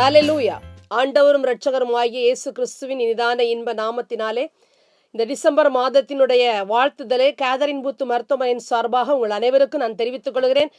ஹல்லேலூயா. ஆண்டவரும் இரட்சகரும் ஆகிய இயேசு கிறிஸ்துவின் இனிதான இன்ப நாமத்தினாலே இந்த டிசம்பர் மாதத்தினுடைய வாழ்த்துதலை கேதரின் பூத் மருத்துவமனையின் சார்பாக உங்கள் அனைவருக்கும் நான் தெரிவித்துக் கொள்கிறேன்.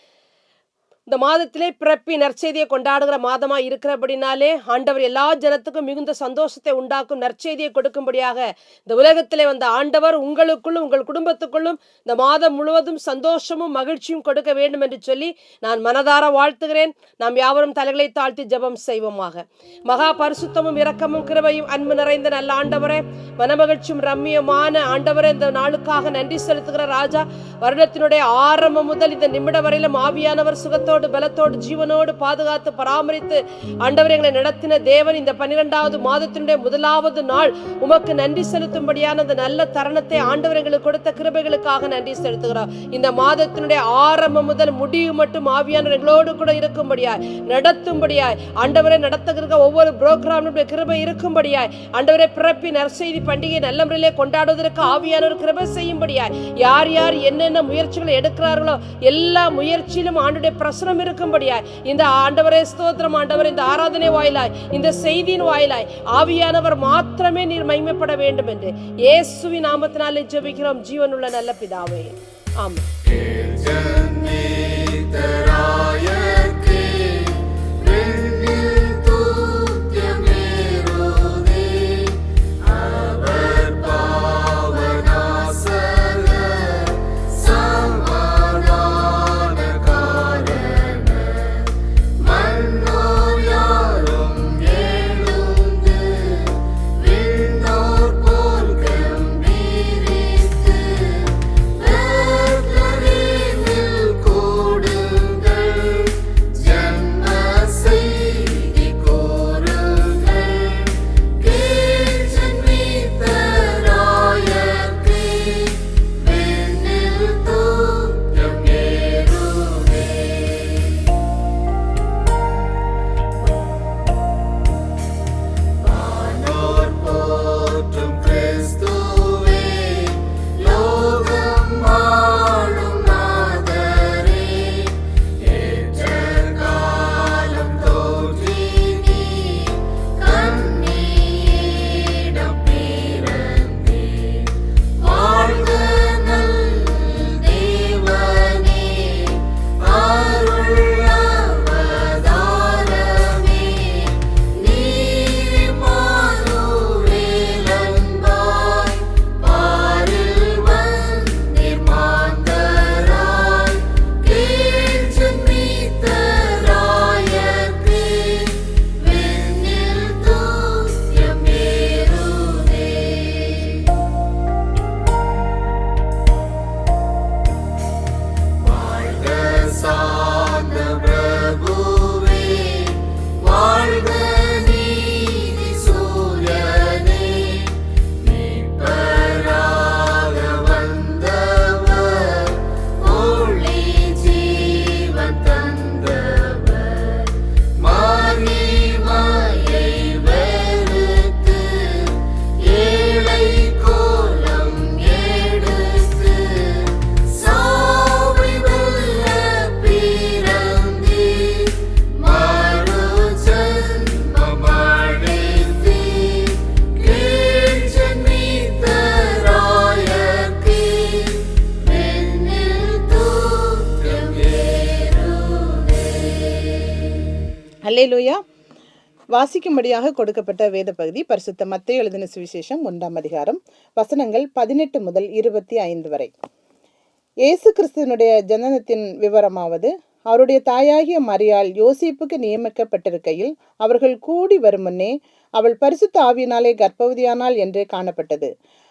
இந்த மாதத்திலே பிறப்பி நற்செய்தியை கொண்டாடுகிற மாதமா இருக்கிறபடினாலே ஆண்டவர் எல்லா ஜனத்துக்கும் மிகுந்த சந்தோஷத்தை உண்டாக்கும் நற்செய்தியை கொடுக்கும்படியாக இந்த உலகத்திலே வந்த ஆண்டவர் உங்களுக்குள்ளும் உங்கள் குடும்பத்துக்குள்ளும் இந்த மாதம் முழுவதும் சந்தோஷமும் மகிழ்ச்சியும் கொடுக்க வேண்டும் என்று சொல்லி நான் மனதார வாழ்த்துகிறேன். நாம் யாவரும் தலைகளை தாழ்த்தி ஜெபம் செய்வோமாக. மகா பரிசுத்தமும் இரக்கமும் கிருபையும் அன்பு நிறைந்த நல்ல ஆண்டவரே, மனமகிழ்ச்சியும் ரம்மியமான ஆண்டவரே, இந்த நாளுக்காக நன்றி செலுத்துகிற ராஜா. வருடத்தினுடைய ஆரம்பம் முதல் இந்த நிமிடம் வரையிலும் ஆவியானவர் சுகத்தோடு பலத்தோடு ஜீவனோடு பாதுகாத்து பராமரித்து ஆண்டவர் எங்களை நடத்தின தேவன், இந்த 12வது மாதத்தினுடைய முதலாவது நாள் உமக்கு நன்றி செலுத்தும்படியான அந்த நல்ல தருணத்தை ஆண்டவர் எங்களுக்கு கொடுத்த கிருபைகளுக்காக நன்றி செலுத்துகிறோம். இந்த மாதத்தினுடைய ஆரம்பம் முதல் முடிவு மட்டும் ஆவியானவர் எங்களோடு கூட இருக்கும்படியாய் நடத்தும்படியாய் ஆண்டவரை நடத்துகிற ஒவ்வொரு புரோகிராமுடைய கிருபை இருக்கும்படியாய் ஆண்டவரை பிறப்பி நற்செய்தி பண்டிகை நல்ல முறையிலே கொண்டாடுவதற்கு ஆவியானவர் கிருபை செய்யும்படியாய் யார் யார் என்னென்ன முயற்சிகளை எடுக்கிறார்களோ எல்லா முயற்சியிலும் ஆண்டுடைய பிரசனம் இருக்கும்படியாய் இந்த ஆண்டவரே ஸ்தோத்திரம். ஆண்டவர் இந்த ஆராதனை வாயிலாய் இந்த செய்தியின் வாயிலாய் ஆவியானவர் மாத்திரமே நீர் மகிமைப்பட வேண்டும் என்று இயேசுவின் நாமத்தினாலே ஜெபிக்கிறோம் ஜீவனுள்ள நல்ல பிதாவே, ஆமென். அல்லேலூயா. வாசிக்கும்படியாக கொடுக்கப்பட்ட வேத பகுதி பரிசுத்த மத்தேயு எழுதின சுவிசேஷம் 1ஆம் அதிகாரம் வசனங்கள் 18 முதல் 25 வரை. இயேசு கிறிஸ்துவனுடைய ஜனனத்தின் விவரமாவது, அவருடைய தாயாகிய மரியாள் யோசேப்புக்கு நியமிக்கப்பட்டிருக்கையில் அவர்கள் கூடி வரும் முன்னே அவள் பரிசுத்த ஆவியினாலே கர்ப்பவதியானாள் என்று காணப்பட்டது.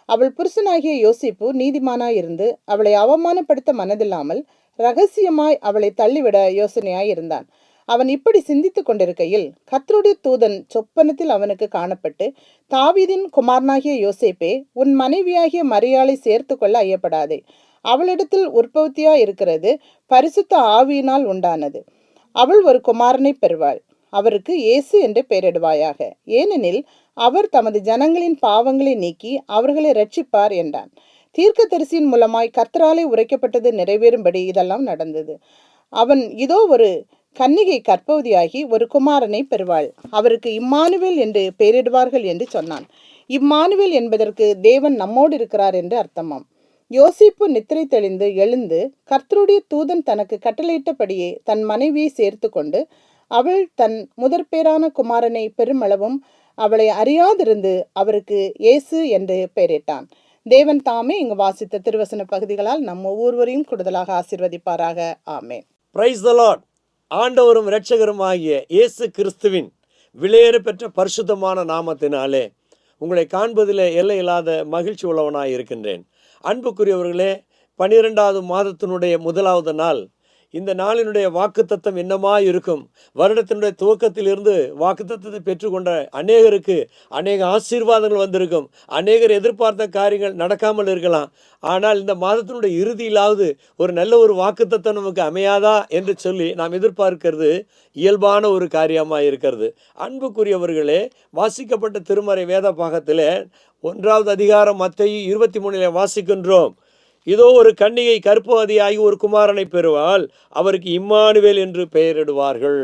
அவள் புருஷனாகிய யோசேப்பு நீதிமானாயிருந்து அவளை அவமானப்படுத்த மனதில்லாமல் இரகசியமாய் அவளை தள்ளிவிட யோசனையாய் இருந்தான். அவன் இப்படி சிந்தித்துக் கொண்டிருக்கையில் கர்த்தருடைய தூதன் சொப்பனத்தில் அவனுக்கு காணப்பட்டு, தாவீதின் குமாரனாகிய யோசேப்பே, உன் மனைவியாகிய மரியாளை சேர்த்து கொள்ள ஐயப்படாதே. அவளிடத்தில் உற்பத்தியா இருக்கிறது பரிசுத்த ஆவியினால் உண்டானது. அவள் ஒரு குமாரனை பெறுவாள். அவருக்கு இயேசு என்று பெயரிடுவாயாக. ஏனெனில் அவர் தமது ஜனங்களின் பாவங்களை நீக்கி அவர்களை இரட்சிப்பார் என்றான். தீர்க்கதரிசியின் மூலமாய் கர்த்தராலே உரைக்கப்பட்டது நிறைவேறும்படி இதெல்லாம் நடந்தது. அவன் இதோ ஒரு கன்னிகை கர்ப்பவதியாகி ஒரு குமாரனை பெறுவாள். அவருக்கு இம்மானுவேல் என்று பெயரிடுவார்கள் என்று சொன்னான். இம்மானுவேல் என்பதற்கு தேவன் நம்மோடு இருக்கிறார் என்று அர்த்தமாம். யோசிப்பு நித்திரை தெளிந்து எழுந்து, கர்த்தருடைய தூதன் தனக்கு கட்டளையிட்டபடியே தன் மனைவியை சேர்த்து கொண்டு, அவள் தன் முதற்பேரான குமாரனை பெருமளவும் அவளை அறியாதிருந்து அவருக்கு இயேசு என்று பெயரிட்டான். தேவன் தாமே இங்கு வாசித்த திருவசன பகுதிகளால் நம் ஒவ்வொருவரையும் கூடுதலாக ஆசீர்வதிப்பாராக. ஆமென். Praise the Lord. ஆண்டவரும் இரட்சகரும் ஆகிய இயேசு கிறிஸ்துவின் விலையேற பெற்ற பரிசுத்தமான நாமத்தினாலே உங்களை காண்பதிலே எல்லையில்லாத மகிழ்ச்சி உள்ளவனாய் இருக்கின்றேன். அன்புக்குரியவர்களே, 12வது மாதத்தினுடைய முதலாவது நாள். இந்த நாளினுடைய வாக்குத்தத்தம் என்னமாய் இருக்கும்? வருடத்தினுடைய துவக்கத்திலிருந்து வாக்குத்தத்தத்தை பெற்றுக்கொண்ட அநேகருக்கு அநேக ஆசீர்வாதங்கள் வந்திருக்கும். அநேகர் எதிர்பார்த்த காரியங்கள் நடக்காமல் இருக்கலாம். ஆனால் இந்த மாதத்தினுடைய இறுதியிலாவது ஒரு நல்ல ஒரு வாக்குத்தத்தம் நமக்கு அமையாதா என்று சொல்லி நாம் எதிர்பார்க்கிறது இயல்பான ஒரு காரியமாக இருக்கிறது. அன்புக்குரியவர்களே, வாசிக்கப்பட்ட திருமறை வேத பாகத்தில் 1வது அதிகாரம் மத்தேயு 23 வாசிக்கின்றோம். இதோ ஒரு கன்னிகை கர்ப்பவதியாகி ஒரு குமாரனை பெறுவாள், அவருக்கு இம்மானுவேல் என்று பெயரிடுவார்கள்.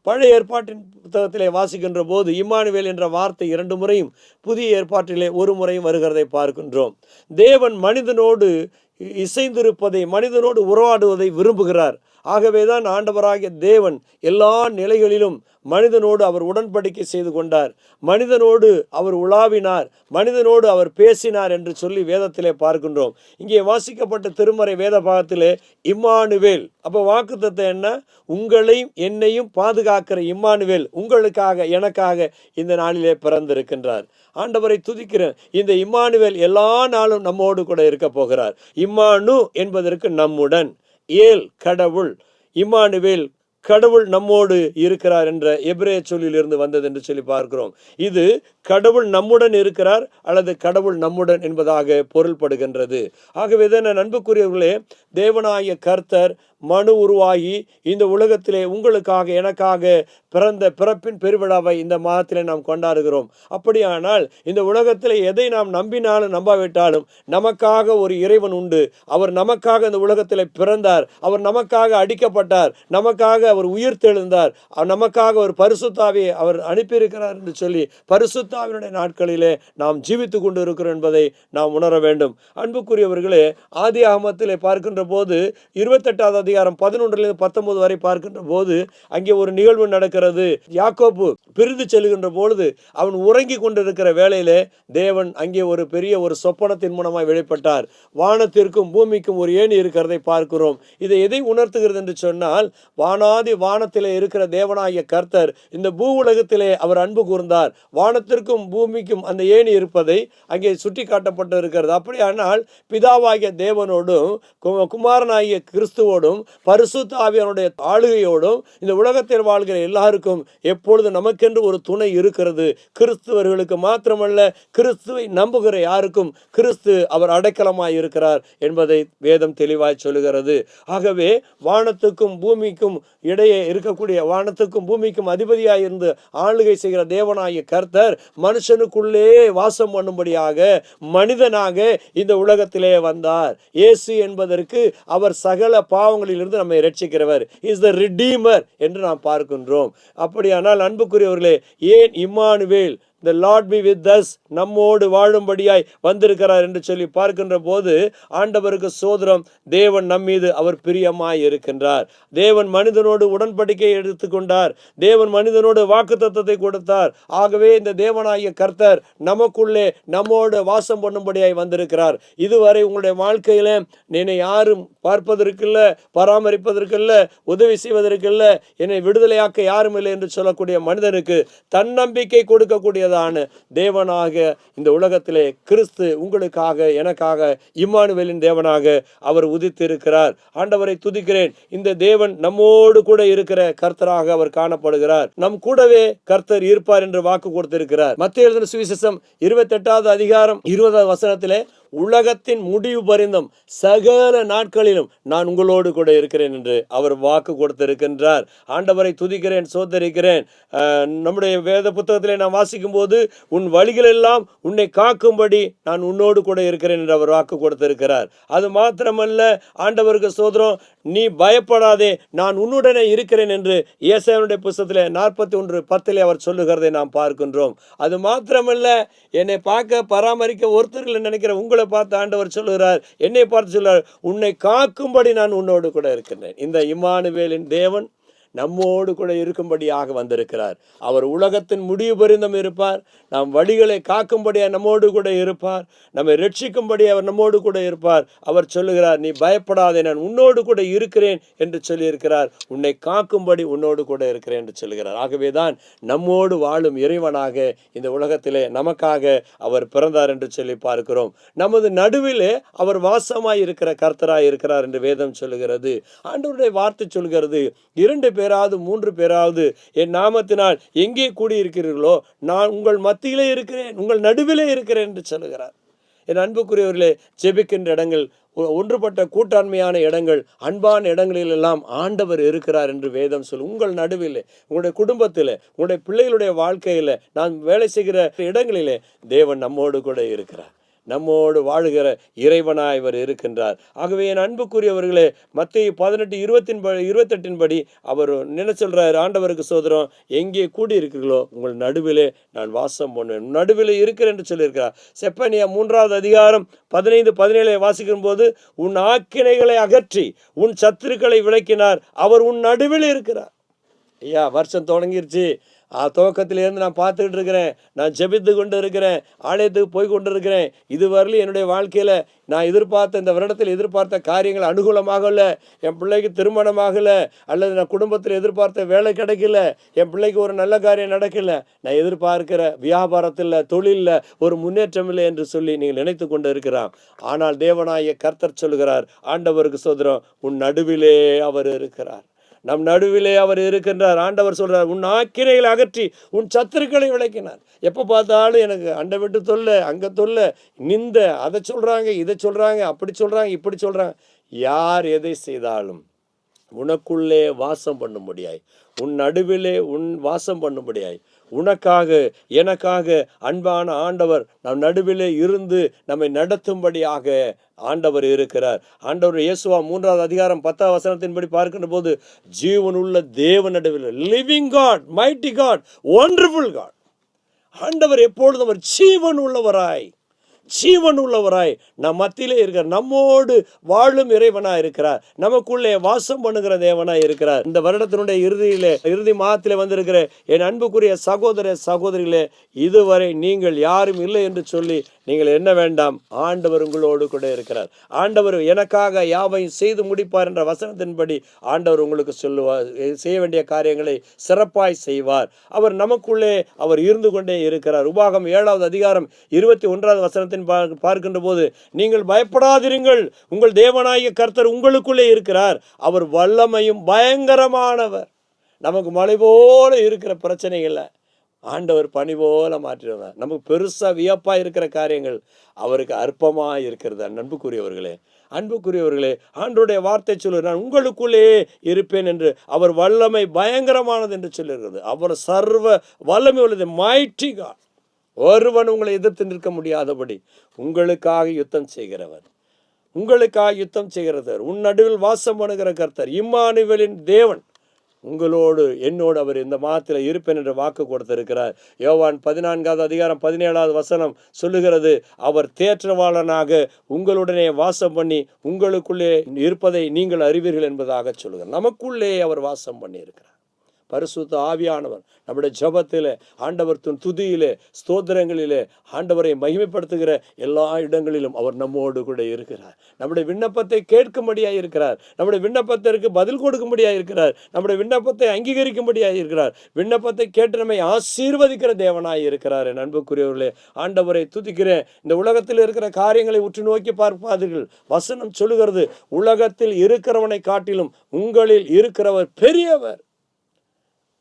பழைய ஏற்பாட்டின் புத்தகத்திலே வாசிக்கின்ற போது இம்மானுவேல் என்ற வார்த்தை 2 முறையும், புதிய ஏற்பாட்டிலே ஒரு முறையும் வருகிறதை பார்க்கின்றோம். தேவன் மனிதனோடு இசைந்திருப்பதை, மனிதனோடு உறவாடுவதை விரும்புகிறார். ஆகவேதான் ஆண்டவராகிய தேவன் எல்லா நிலைகளிலும் மனிதனோடு அவர் உடன்படிக்கை செய்து கொண்டார். மனிதனோடு அவர் உலாவினார், மனிதனோடு அவர் பேசினார் என்று சொல்லி வேதத்திலே பார்க்கின்றோம். இங்கே வாசிக்கப்பட்ட திருமறை வேத பாகத்திலே இம்மானுவேல், அப்போ வாக்குத்தத்தம் என்ன? உங்களையும் என்னையும் பாதுகாக்கிற இம்மானுவேல் உங்களுக்காக எனக்காக இந்த நாளிலே பிறந்திருக்கின்றார். ஆண்டவரை துதிக்கிறேன். இந்த இம்மானுவேல் எல்லா நாளும் நம்மோடு கூட இருக்க போகிறார். இம்மானு என்பதற்கு நம்முடன், ஏல் கடவுள், இம்மானுவேல் கடவுள் நம்மோடு இருக்கிறார் என்ற எபிரேய சொல்லிலிருந்து வந்தது என்று சொல்லி பார்க்கிறோம். இது கடவுள் நம்முடன் இருக்கிறார் அல்லது கடவுள் நம்முடன் என்பதாக பொருள்படுகின்றது. ஆகவே தான் அன்புக்குரியவர்களே, தேவனாகிய கர்த்தர் மனு உருவாகி இந்த உலகத்திலே உங்களுக்காக எனக்காக பிறந்த பிறப்பின் பெருவிழாவை இந்த மாதத்திலே நாம் கொண்டாடுகிறோம். அப்படியானால் இந்த உலகத்திலே எதை நாம் நம்பினாலும் நம்பாவிட்டாலும் நமக்காக ஒரு இறைவன் உண்டு. அவர் நமக்காக இந்த உலகத்திலே பிறந்தார், அவர் நமக்காக அடிக்கப்பட்டார், நமக்காக அவர் உயிர் தெழுந்தார், நமக்காக ஒரு பரிசுத்தாவியை அவர் அனுப்பியிருக்கிறார் என்று சொல்லி பரிசுத்தாவினுடைய நாட்களிலே நாம் ஜீவித்து கொண்டு இருக்கிறோம் என்பதை நாம் உணர வேண்டும். அன்புக்குரியவர்களே, ஆதியாகமத்திலே பார்க்கின்ற போது 28வது அதிகாரம் 11லிருந்து 19 வரை பார்க்கின்ற போது அங்கே ஒரு நிகழ்வு நடக்கிறது. யாக்கோபு பிரிந்து செல்கின்ற பொழுது அவன் உறங்கி கொண்டிருக்கிற வேளையிலே தேவன் அங்கே ஒரு பெரிய ஒரு சொப்பனத்தின் மூலமாய் வெளிப்பட்டார். வானத்திற்கும் பூமிக்கும் ஒரு ஏணி இருக்கிறதை பார்க்கிறோம். இதை எதை உணர்த்துகிறது என்று சொன்னால், வானாதி வானத்திலே இருக்கிற தேவனாகிய கர்த்தர் இந்த பூ உலகத்திலே அவர் அன்பு கூர்ந்தார். வானத்திற்கும் பூமிக்கும் அந்த ஏணி இருப்பதை அங்கே சுட்டி காட்டப்பட்டு இருக்கிறது. அப்படியானால் பிதாவாகிய தேவனோடும் குமாரனாகிய கிறிஸ்துவோடும் பரிசுத்த ஆவியானுடைய ஆளுகையோடும் இந்த உலகத்தில் வாழ்கிற எல்லாருக்கும் எப்பொழுது நமக்கென்று ஒரு துணை இருக்கிறது. கிறிஸ்துவர்களுக்கு மாத்திரமல்ல, கிறிஸ்துவை நம்புகிற யாருக்கும் கிறிஸ்து அவர் அடைக்கலமாய் இருக்கிறார் என்பதை வேதம் தெளிவாய் சொல்லுகிறது. ஆகவே வானத்துக்கும் பூமிக்கும் இடையே இருக்கக்கூடிய, வானத்துக்கும் பூமிக்கும் அதிபதியாய் இருந்து ஆளுகை செய்கிற தேவனாகிய கர்த்தர் மனுஷனுக்குள்ளே வாசம் பண்ணும்படியாக மனிதனாக இந்த உலகத்திலே வந்தார். இயேசு என்பதற்கு அவர் சகல பாவங்களிலிருந்து நம்மை இரட்சிக்கிறவர், இஸ் த ரிடீமர் என்று நாம் பார்க்கின்றோம். அப்படியானால் அன்புக்குரியவர்களே, ஏன் Emmanuel, the Lord be with us, நம்மோடு வாழும்படியாய் வந்திருக்கிறார் என்று சொல்லி பார்க்கின்ற போது ஆண்டவருக்கு சோதரம். தேவன் நம்மீது அவர் பிரியமாய் இருக்கின்றார். தேவன் மனிதனோடு உடன்படிக்கை எடுத்துக்கொண்டார். தேவன் மனிதனோடு வாக்குத்தத்தத்தை கொடுத்தார். ஆகவே இந்த தேவனாகிய கர்த்தர் நமக்குள்ளே நம்மோடு வாசம் பண்ணும்படியாய் வந்திருக்கிறார். இதுவரை உங்களுடைய வாழ்க்கையில என்னை யாரும் பார்ப்பதற்கில்ல, பராமரிப்பதற்கில்ல, உதவி செய்வதற்கில்ல, என்னை விடுதலையாக்க யாரும் இல்லை என்று சொல்லக்கூடிய மனிதனுக்கு தன்னம்பிக்கை கொடுக்கக்கூடிய தேவனாக இந்த உலகத்திலே கிறிஸ்து உங்களுக்காக எனக்காக இம்மானுவேலின் தேவனாக அவர் உதித்து இருக்கிறார். ஆண்டவரை துதிக்கிறேன். இந்த தேவன் நம்மோடு கூட இருக்கிற கர்த்தராக அவர் காணப்படுகிறார். நம் கூடவே கர்த்தர் இருப்பார் என்று வாக்கு கொடுத்திருக்கிறார். மத்தேயு எழுதின சுவிசேஷம் 28வது அதிகாரம் 20வது வசனத்திலே உலகத்தின் முடிவு பரிந்தும் சகல நாட்களிலும் நான் உங்களோடு கூட இருக்கிறேன் என்று அவர் வாக்கு கொடுத்திருக்கின்றார். ஆண்டவரை துதிக்கிறேன், சோதரிக்கிறேன். நம்முடைய வேத புத்தகத்திலே நாம் வாசிக்கும் போது, உன் வழிகள் எல்லாம் உன்னை காக்கும்படி நான் உன்னோடு கூட இருக்கிறேன் என்று அவர் வாக்கு கொடுத்திருக்கிறார். அது மாத்திரமல்ல, ஆண்டவருக்கு சோதரம், நீ பயப்படாதே, நான் உன்னுடனே இருக்கிறேன் என்று ஏசாயாவுடைய புத்தகத்திலே 41:10 அவர் சொல்லுகிறதை நாம் பார்க்கின்றோம். அது மாத்திரமல்ல, என்னை பார்க்க பராமரிக்க ஒருத்தர்கள் நினைக்கிற உங்களை பார்த்து ஆண்டவர் சொல்லுகிறார், என்னை பார்த்து சொல்லுகிறார், உன்னை காக்கும்படி நான் உன்னோடு கூட இருக்கின்றேன். இந்த இம்மானுவேலின் தேவன் நம்மோடு கூட இருக்கும்படியாக வந்திருக்கிறார். அவர் உலகத்தின் முடிவு பரிந்தும் இருப்பார். நாம் வழிகளை காக்கும்படியாக நம்மோடு கூட இருப்பார். நம்மை ரட்சிக்கும்படி அவர் நம்மோடு கூட இருப்பார். அவர் சொல்லுகிறார், நீ பயப்படாதே, நான் உன்னோடு கூட இருக்கிறேன் என்று சொல்லியிருக்கிறார். உன்னை காக்கும்படி உன்னோடு கூட இருக்கிறேன் என்று சொல்லுகிறார். ஆகவேதான் நம்மோடு வாழும் இறைவனாக இந்த உலகத்திலே நமக்காக அவர் பிறந்தார் என்று சொல்லி பார்க்கிறோம். நமது நடுவிலே அவர் வாசமாய் இருக்கிற கர்த்தராய் இருக்கிறார் என்று வேதம் சொல்லுகிறது. ஆண்டவருடைய வார்த்தை சொல்கிறது, 2 பேராவது 3 பேராவது என் நாமத்தினால் எங்கே கூடியிருக்கிறீர்களோ நான் உங்கள் மத்தியிலே இருக்கிறேன், உங்கள் நடுவிலே இருக்கிறேன் என்று சொல்லுகிறார். என் அன்புக்குரியவர்களே, ஜெபிக்கின்ற இடங்கள், ஒன்றுபட்ட கூட்டாண்மையான இடங்கள், அன்பான இடங்களில் எல்லாம் ஆண்டவர் இருக்கிறார் என்று வேதம் சொல்லு. உங்கள் நடுவிலே, உங்களுடைய குடும்பத்தில், உங்களுடைய பிள்ளைகளுடைய வாழ்க்கையில், நான் வேலை செய்கிற இடங்களிலே தேவன் நம்மோடு கூட இருக்கிறார். நம்மோடு வாழுகிற இறைவனாய் இவர் இருக்கின்றார். ஆகவே என் அன்புக்குரியவர்களே, மத்தேயு 18:28 படி அவர் என்ன சொல்றார்? ஆண்டவருக்கு சோதரம், எங்கே கூடி இருக்கிறீர்களோ உங்கள் நடுவிலே நான் வாசம் பண்ணுவேன், நடுவிலே இருக்கிறேன் என்று சொல்லியிருக்கிறார். செப்பனியா 3:15-17 வாசிக்கும் போது, உன் ஆக்கினைகளை அகற்றி உன் சத்துருக்களை விலக்கினார், அவர் உன் நடுவில் இருக்கிறார். ஐயா, வருஷம் தொடங்கிருச்சு. துவக்கத்திலேருந்து நான் பார்த்துக்கிட்டு இருக்கிறேன், நான் ஜெபித்து கொண்டு இருக்கிறேன், ஆலயத்துக்கு போய் கொண்டு இருக்கிறேன். இதுவரையிலும் என்னுடைய வாழ்க்கையில் நான் எதிர்பார்த்த, இந்த வருடத்தில் எதிர்பார்த்த காரியங்கள் அனுகூலமாகலை. என் பிள்ளைக்கு திருமணமாகலை, அல்லது நான் குடும்பத்தில் எதிர்பார்த்த வேலை கிடைக்கல, என் பிள்ளைக்கு ஒரு நல்ல காரியம் நடக்கலை, நான் எதிர்பார்க்கிற வியாபாரத்தில், தொழிலில் ஒரு முன்னேற்றம் இல்லை என்று சொல்லி நீங்கள் நினைத்து கொண்டு இருக்கிறான். ஆனால் தேவனாகிய கர்த்தர் சொல்லுகிறார், ஆண்டவருக்கு சோதரம், உன் நடுவிலே அவர் இருக்கிறார், நம் நடுவிலே அவர் இருக்கின்றார். ஆண்டவர் சொல்றார், உன் ஆக்கினைகளை அகற்றி உன் சத்துருக்களை விலக்கினார். எப்போ பார்த்தாலும் எனக்கு அண்டை விட்டு தொல்லை, அங்கே தொல்லை, நிந்த, அதை சொல்கிறாங்க, இதை சொல்கிறாங்க, அப்படி சொல்கிறாங்க, இப்படி சொல்கிறாங்க. யார் எதை செய்தாலும் உனக்குள்ளே வாசம் பண்ணும்படியாய், உன் நடுவிலே வாசம் பண்ணும்படியாய், உனக்காக எனக்காக அன்பான ஆண்டவர் நம் நடுவிலே இருந்து நம்மை நடத்தும்படியாக ஆண்டவர் இருக்கிறார். ஆண்டவர் இயேசுவா 3:10 பார்க்கின்ற போது, ஜீவனுள்ள தேவன் நடுவில், living God, mighty God, wonderful God. ஆண்டவர் எப்பொழுதும் அவர் ஜீவன் உள்ளவராய் நம் மத்தியிலே இருக்கிறார். நம்மோடு வாழும் இறைவனாய் இருக்கிறார். நமக்குள்ளே வாசம் பண்ணுகிற தேவனாய் இருக்கிறார். இந்த வருடத்தினுடைய இறுதி மாதத்திலே வந்திருக்கிற என் அன்புக்குரிய சகோதர சகோதரிகளே, இதுவரை நீங்கள் யாரும் இல்லை என்று சொல்லி நீங்கள் என்ன வேண்டாம், ஆண்டவர் உங்களோடு கூட இருக்கிறார். ஆண்டவர் எனக்காக யாவையும் செய்து முடிப்பார் என்ற வசனத்தின்படி ஆண்டவர் உங்களுக்கு சொல்லுவார். செய்ய வேண்டிய காரியங்களை சிறப்பாய் செய்வார். அவர் நமக்குள்ளே அவர் இருந்து கொண்டே இருக்கிறார். உபாகம் 7:21 பார்க்கின்ற போது, நீங்கள் பயப்படாதிருங்கள், உங்கள் தேவனாகிய கர்த்தர் உங்களுக்குள்ளே இருக்கிறார், அவர் வல்லமையும் பயங்கரமானவர். நமக்கு மழை போல இருக்கிற பிரச்சனைகளை ஆண்டவர் பனி போல மாற்றிடுவார். நமக்கு பெருசா வியப்பா இருக்கிற காரியங்கள் அவருக்கு அற்பமா இருக்கிறது. அன்புக்குரியவர்களே, ஆண்டவருடைய வார்த்தை சொல்லு, நான் உங்களுக்குள்ளே இருப்பேன் என்று. அவர் வல்லமை பயங்கரமானது என்று சொல்லுகிறது. அவர் சர்வ வல்லமை உள்ளது, மைட்டி காட். ஒருவன் உங்களை எதிர்த்து நிற்க முடியாதபடி உங்களுக்காக யுத்தம் செய்கிறவர், உன் நடுவில் வாசம் பண்ணுகிற கர்த்தர், இம்மானுவேலின் தேவன் உங்களோடு என்னோடு அவர் இந்த மாதத்தில் இருப்பேன் என்று வாக்கு கொடுத்திருக்கிறார். யோவான் 14:17 சொல்லுகிறது, அவர் தேற்றவாளனாக உங்களுடனே வாசம் பண்ணி உங்களுக்குள்ளே இருப்பதை நீங்கள் அறிவீர்கள் என்பதாக சொல்லுகிறார். நமக்குள்ளே அவர் வாசம் பண்ணி இருக்கிறார். பரிசுத்த ஆவியானவர் நம்முடைய ஜெபத்திலே, ஆண்டவர் துதியிலே, ஸ்தோத்திரங்களிலே ஆண்டவரை மகிமைப்படுத்துகிற எல்லா இடங்களிலும் அவர் நம்மோடு கூட இருக்கிறார். நம்முடைய விண்ணப்பத்தை கேட்கும்படியாக இருக்கிறார். நம்முடைய விண்ணப்பத்திற்கு பதில் கொடுக்கும்படியாக இருக்கிறார். நம்முடைய விண்ணப்பத்தை அங்கீகரிக்கும்படியாக இருக்கிறார். விண்ணப்பத்தை கேட்டு நம்மை ஆசீர்வதிக்கிற தேவனாய் இருக்கிறார். என் அன்புக்குரியவர்களே, ஆண்டவரை துதிக்கிறேன். இந்த உலகத்தில் இருக்கிற காரியங்களை உற்று நோக்கி பார்ப்பாதீர்கள். வசனம் சொல்லுகிறது, உலகத்தில் இருக்கிறவனை காட்டிலும் உங்களில் இருக்கிறவர் பெரியவர்.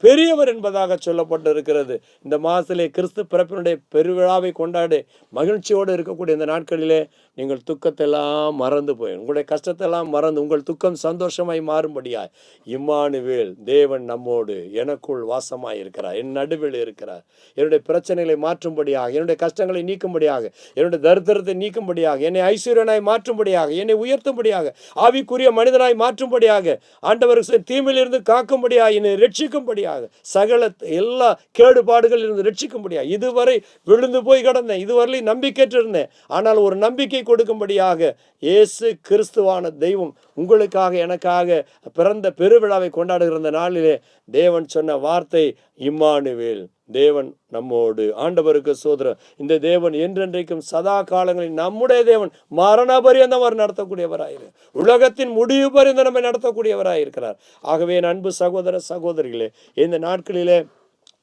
பெரியவர் என்பதாக சொல்லப்பட்டு இருக்கிறது. இந்த மாதத்திலே கிறிஸ்து பிறப்பினுடைய பெருவிழாவை கொண்டாடி மகிழ்ச்சியோடு இருக்கக்கூடிய இந்த நாட்களிலே நீங்கள் துக்கத்தெல்லாம் மறந்து போய் உங்களுடைய கஷ்டத்தெல்லாம் மறந்து உங்கள் துக்கம் சந்தோஷமாய் மாறும்படியாய் இம்மானுவேல் தேவன் நம்மோடு எனக்குள் வாசமாய் இருக்கிறார், என் நடுவில் இருக்கிறார். என்னுடைய பிரச்சனைகளை மாற்றும்படியாக, என்னுடைய கஷ்டங்களை நீக்கும்படியாக, என்னுடைய தரித்திரத்தை நீக்கும்படியாக, என்னை ஐஸ்வர்யனாய் மாற்றும்படியாக, என்னை உயர்த்தும்படியாக, ஆவிக்குரிய மனிதனாய் மாற்றும்படியாக, ஆண்டவருக்கு தீமையிலிருந்து காக்கும்படியாக, என்னை ரட்சிக்கும்படியாக, சகல எல்லா கேடுபாடுகளில் இருந்து ரட்சிக்கும்படியாக. இதுவரை விழுந்து போய் கிடந்தேன், இதுவரை நம்பிக்கையற்று இருந்தேன். ஆனால் ஒரு நம்பிக்கை கொடுக்கும்படியாக இயேசு கிறிஸ்துவான தெய்வம் உங்களுக்காக எனக்காக பிறந்த பெருவிழாவை கொண்டாடுகிற இந்த நாளிலே தேவன் சொன்ன வார்த்தை இம்மானுவேல், தேவன் நம்மோடு. ஆண்டவருக்கு ஸ்தோத்திரம். இந்த தேவன் என்றென்றைக்கும் சதா காலங்களில் நம்முடைய தேவன் மரண பரியந்தம் அவர் நடத்தக்கூடியவராயிரு, உலகத்தின் முடிவு பரியந்தம் நம்மை நடத்தக்கூடியவராயிருக்கிறார். ஆகவே என் அன்பு சகோதர சகோதரிகளே, இந்த நாட்களிலே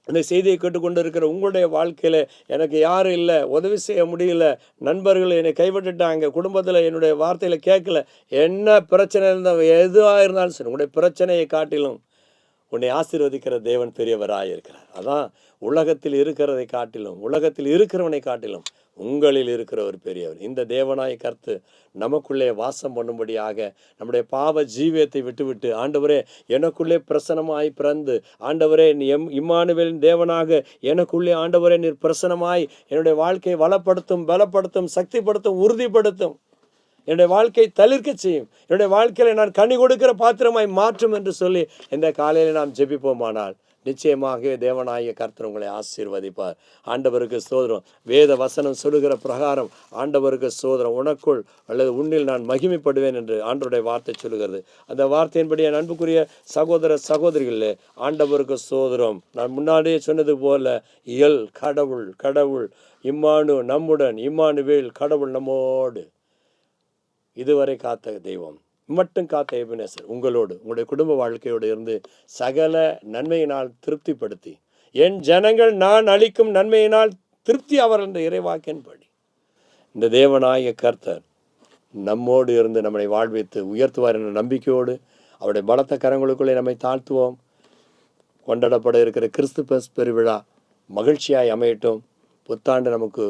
இந்த செய்தியை கேட்டுக்கொண்டு இருக்கிற உங்களுடைய வாழ்க்கையில் எனக்கு யாரும் இல்லை, உதவி செய்ய முடியல, நண்பர்கள் என்னை கைவிட்டுட்டாங்க, குடும்பத்தில் என்னுடைய வார்த்தையில் கேட்கல, என்ன பிரச்சனை இருந்தால் எதுவாக இருந்தாலும் சரி, உங்களுடைய பிரச்சனையை காட்டிலும் உன்னை ஆசீர்வதிக்கிற தேவன் பெரியவராக இருக்கிறார். அதான் உலகத்தில் இருக்கிறதை காட்டிலும், உலகத்தில் இருக்கிறவனை காட்டிலும் உங்களில் இருக்கிற ஒரு பெரியவர். இந்த தேவனாய் கர்த்து நமக்குள்ளே வாசம் பண்ணும்படியாக நம்முடைய பாவ ஜீவியத்தை விட்டுவிட்டு, ஆண்டவரே எனக்குள்ளே பிரசனமாய் பிறந்து, ஆண்டவரே நீ இம்மானுவேலின் தேவனாக எனக்குள்ளே ஆண்டவரே நீர் பிரசனமாய் என்னுடைய வாழ்க்கையை வளப்படுத்தும், பலப்படுத்தும், சக்திப்படுத்தும், உறுதிப்படுத்தும், என்னுடைய வாழ்க்கை தளிர்க்க செய்யும், என்னுடைய வாழ்க்கையில் நான் கனி கொடுக்கிற பாத்திரமாய் மாற்றும் என்று சொல்லி இந்த காலையில் நாம் ஜெபிப்போமானால் நிச்சயமாகவே தேவனாகிய கர்த்தர் உங்களை ஆசீர்வதிப்பார். ஆண்டவருக்கு ஸ்தோத்திரம். வேத வசனம் சொல்லுகிற பிரகாரம் ஆண்டவருக்கு ஸ்தோத்திரம், உனக்குள் அல்லது உன்னில் நான் மகிமைப்படுவேன் என்று ஆண்டவருடைய வார்த்தை சொல்லுகிறது. அந்த வார்த்தையின்படி என் அன்புக்குரிய சகோதர சகோதரிகளே, ஆண்டவருக்கு ஸ்தோத்திரம். நான் முன்னாடியே சொன்னது போல கடவுள் கடவுள் நம்முடன், இம்மானுவேல் கடவுள் நம்மோடு. இதுவரை காத்த தெய்வம், மட்டும் காத்த எபினேசர் உங்களோடு, உங்களுடைய குடும்ப வாழ்க்கையோடு இருந்து சகல நன்மையினால் திருப்திப்படுத்தி, என் ஜனங்கள் நான் அளிக்கும் நன்மையினால் திருப்தி அவர் என்ற இறைவாக்கின்படி இந்த தேவனாய கர்த்தர் நம்மோடு இருந்து நம்மை வாழ்வித்து உயர்த்துவார் என்ற நம்பிக்கையோடு அவருடைய பலத்த கரங்களுக்குள்ளே நம்மை தாழ்த்துவோம். கொண்டாடப்பட இருக்கிற கிறிஸ்துமஸ் பெருவிழா மகிழ்ச்சியாய் அமையட்டும். புத்தாண்டு நமக்கு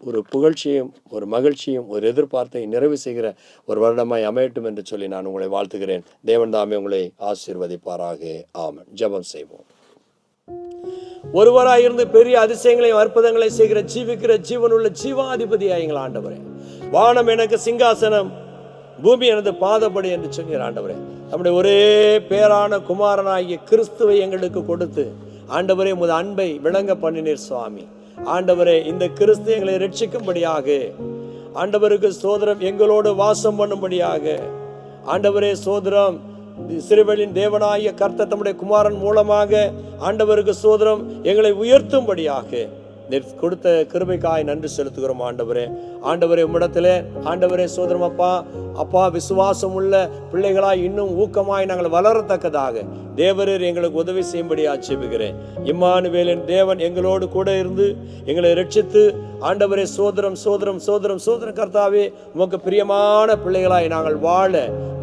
ஒரு புகழ்ச்சியும் ஒரு மகிழ்ச்சியும் ஒரு எதிர்பார்த்தை நிறைவு செய்கிற ஒரு வருடமாய் அமையட்டும் என்று சொல்லி நான் உங்களை வாழ்த்துகிறேன். தேவன் தாமே உங்களை ஆசீர்வதிப்பாராக. ஆமென். ஜெபம் செய்வோம். ஒருவராயிருந்து பெரிய அதிசயங்களையும் அற்புதங்களை செய்கிற ஜீவிக்கிற ஜீவனுள்ள ஜீவாதிபதியாய் எங்கள் ஆண்டவரே, வானம் எனக்கு சிங்காசனம், பூமி எனது பாதப்படி என்று சொல்கிற ஆண்டவரே, நம்முடைய ஒரே பேரான குமாரனாகிய கிறிஸ்துவை எங்களுக்கு கொடுத்து ஆண்டவரே உமது அன்பை விளங்க பண்ணினீர் சுவாமி. ஆண்டவரே, இந்த கிறிஸ்து எங்களை ரட்சிக்கும்படியாக, ஆண்டவருக்கு ஸ்தோத்திரம், எங்களோடு வாசம் பண்ணும்படியாக, ஆண்டவரே ஸ்தோத்திரம், இஸ்ரவேலின் தேவனாகிய கர்த்தர் தம்முடைய குமாரன் மூலமாக ஆண்டவருக்கு ஸ்தோத்திரம் எங்களை உயர்த்தும்படியாக நீர் கொடுத்த கிருபைக்காய் நன்றி செலுத்துகிறோம். ஆண்டவரே உம்மிடத்திலே ஆண்டவரே சோதரம் அப்பா விசுவாசம் உள்ள பிள்ளைகளாய் இன்னும் ஊக்கமாய் நாங்கள் வளரத்தக்கதாக தேவரீர் எங்களுக்கு உதவி செய்யும்படி ஆட்சேபிக்கிறேன். இம்மானுவேலின் தேவன் எங்களோடு கூட இருந்து எங்களை ரட்சித்து ஆண்டவரே சோதரம் சோதரம் சோதரம் சோதரம் கர்த்தாவே, உமக்கு பிரியமான பிள்ளைகளாய் நாங்கள் வாழ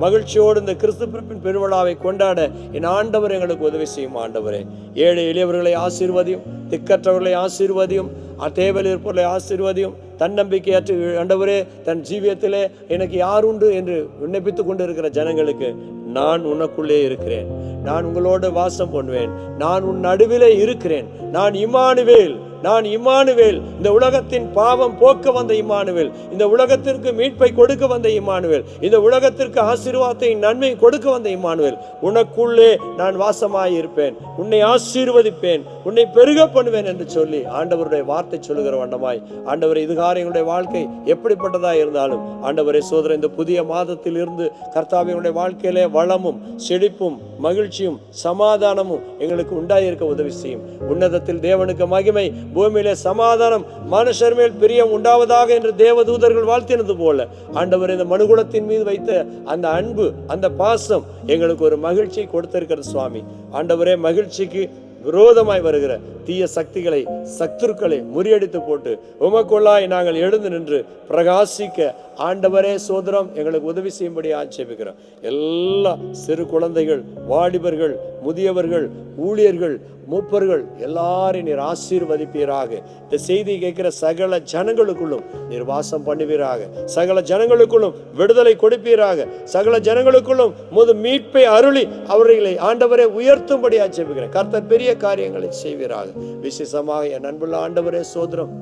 மகிழ்ச்சியோடு இந்த கிறிஸ்து பிறப்பின் பெருவிழாவை கொண்டாட என் ஆண்டவர் எங்களுக்கு உதவி செய்யும். ஆண்டவரே, ஏழை எளியவர்களை ஆசீர்வதியும், திக்கற்றவர்களை ஆசீர்வதியும், தேவையில் இருப்பவர்களை ஆசீர்வதியும். தன்னம்பிக்கையற்ற ஆண்டவரே, தன் ஜீவியத்திலே எனக்கு யார் உண்டு என்று விண்ணப்பித்துக் கொண்டிருக்கிற ஜனங்களுக்கு நான் உனக்குள்ளே இருக்கிறேன், நான் உங்களோட வாசம் பண்ணுவேன், நான் உன் நடுவிலே இருக்கிறேன், நான் இம்மானுவேல், நான் இம்மானுவேல், இந்த உலகத்தின் பாவம் போக்க வந்த இம்மானுவேல், இந்த உலகத்திற்கு மீட்பை கொடுக்க வந்த இம்மானுவேல், இந்த உலகத்திற்கு ஆசீர்வாதத்தை நன்மை கொடுக்க வந்த இம்மானுவேல், உனக்குள்ளே நான் வாசமாய் இருப்பேன், உன்னை ஆசீர்வதிப்பேன், உன்னை பெருக பண்ணுவேன் என்று சொல்லி ஆண்டவருடைய வார்த்தை சொல்லுகிற வண்ணமாய் ஆண்டவரை இதுகார எங்களுடைய வாழ்க்கை எப்படிப்பட்டதா இருந்தாலும் ஆண்டவரை சோதர இந்த புதிய மாதத்தில் இருந்து கர்த்தாவினுடைய வாழ்க்கையிலே வளமும் செழிப்பும் மகிழ்ச்சியும் சமாதானமும் எங்களுக்கு உண்டாயிருக்க உதவி செய்யும். உன்னதத்தில் தேவனுக்கு மகிமை, பூமியிலே சமாதானம், மனுஷர் மேல் பிரியம் உண்டாவதாக என்று தேவதூதர்கள் வாழ்த்தினது போல ஆண்டவர் இந்த மனுகுலத்தின் மீது வைத்த அந்த அன்பு, அந்த பாசம் எங்களுக்கு ஒரு மகிழ்ச்சியை கொடுத்திருக்கிறது சுவாமி. ஆண்டவரே, மகிழ்ச்சிக்கு விரோதமாய் வருகிற தீய சக்திகளை, சத்துருக்களை முறியடித்து போட்டு உமக்குள்ளாய் நாங்கள் எழுந்து நின்று பிரகாசிக்க ஆண்டவரே சோதரம் எங்களுக்கு உதவி செய்யும்படி ஆட்சேபிக்கிறோம். எல்லா சிறு குழந்தைகள், வாலிபர்கள், முதியவர்கள், ஊழியர்கள், மூப்பர்கள் எல்லாரையும் நீர் ஆசீர்வதிப்பீராக. இந்த செய்தியை கேட்கிற சகல ஜனங்களுக்குள்ளும் நீர் வாசம் பண்ணுவீராக. சகல ஜனங்களுக்குள்ளும் விடுதலை கொடுப்பீராக. சகல ஜனங்களுக்குள்ளும் முது மீட்பை அருளி அவர்களை ஆண்டவரே உயர்த்தும்படி ஆட்சேபிக்கிறேன். கர்த்தர் பெரிய காரியங்களை செய்வீராக. விசேஷமாக என் அன்புள்ள ஆண்டவரே சோதரம்,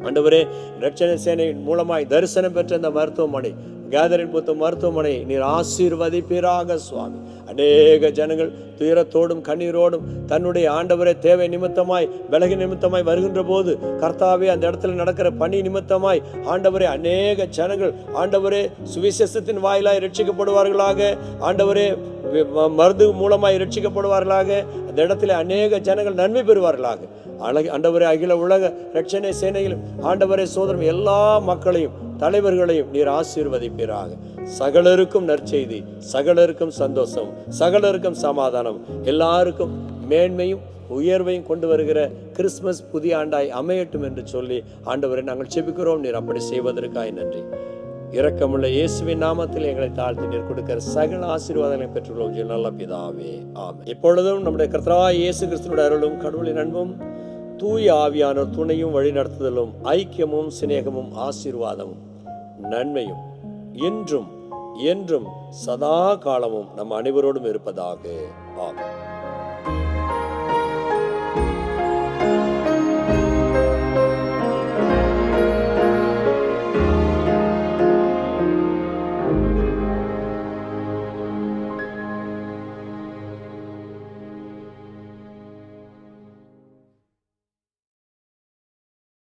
ஆண்டவரே இரட்சண சேனையின் மூலமாய் தரிசனம் பெற்ற இந்த மருத்துவமனை, கேதரின் புத்து மருத்துவமனை நீர் ஆசீர்வதிப்பீராக சுவாமி. அநேக ஜனங்கள் துயரத்தோடும் கண்ணீரோடும் தன்னுடைய ஆண்டவரே தேவை நிமித்தமாய், பலகீன நிமித்தமாய் வருகின்ற போது கர்த்தாவே அந்த இடத்துல நடக்கிற பணி நிமித்தமாய் ஆண்டவரே அநேக ஜனங்கள் ஆண்டவரே சுவிசேஷத்தின் வாயிலாய் ரட்சிக்கப்படுவார்களாக. ஆண்டவரே மருந்து மூலமாய் ரட்சிக்கப்படுவார்களாக. அந்த இடத்துல அநேக ஜனங்கள் நன்மை பெறுவார்களாக. ஆண்டவரே அகில உலக இரட்சணை சேனையிலும் ஆண்டவரே சோதரம் எல்லா மக்களையும் தலைவர்களையும் நீர் ஆசீர்வதிப்பீராக. சகலருக்கும் நற்செய்தி, சகலருக்கும் சந்தோஷம், சகலருக்கும் சமாதானம், எல்லாருக்கும் மேன்மையும் உயர்வையும் கொண்டு வருகிற கிறிஸ்துமஸ் புதிய ஆண்டாய் அமையட்டும் என்று சொல்லி ஆண்டவரை நாங்கள் செபிக்கிறோம். நீர் அப்படி செய்வதற்காய் நன்றி. இரக்கமுள்ள இயேசுவின் நாமத்தில் எங்களை தாழ்த்தி நீர் கொடுக்கிற சகல ஆசீர்வாதங்களை பெற்றுள்ளோம் நல்ல பிதாவே, ஆமென். இப்பொழுதும் நம்முடைய கர்த்தராகிய இயேசு கிறிஸ்துவின் அருளும் கடவுளின் அன்பும் தூய ஆவியானோர் துணையும் வழிநடத்துதலும் ஐக்கியமும் சிநேகமும் ஆசீர்வாதமும் நன்மையும் என்றும் என்றும் சதா காலமும் நம் அனைவரோடும் இருப்பதாக, ஆமென்.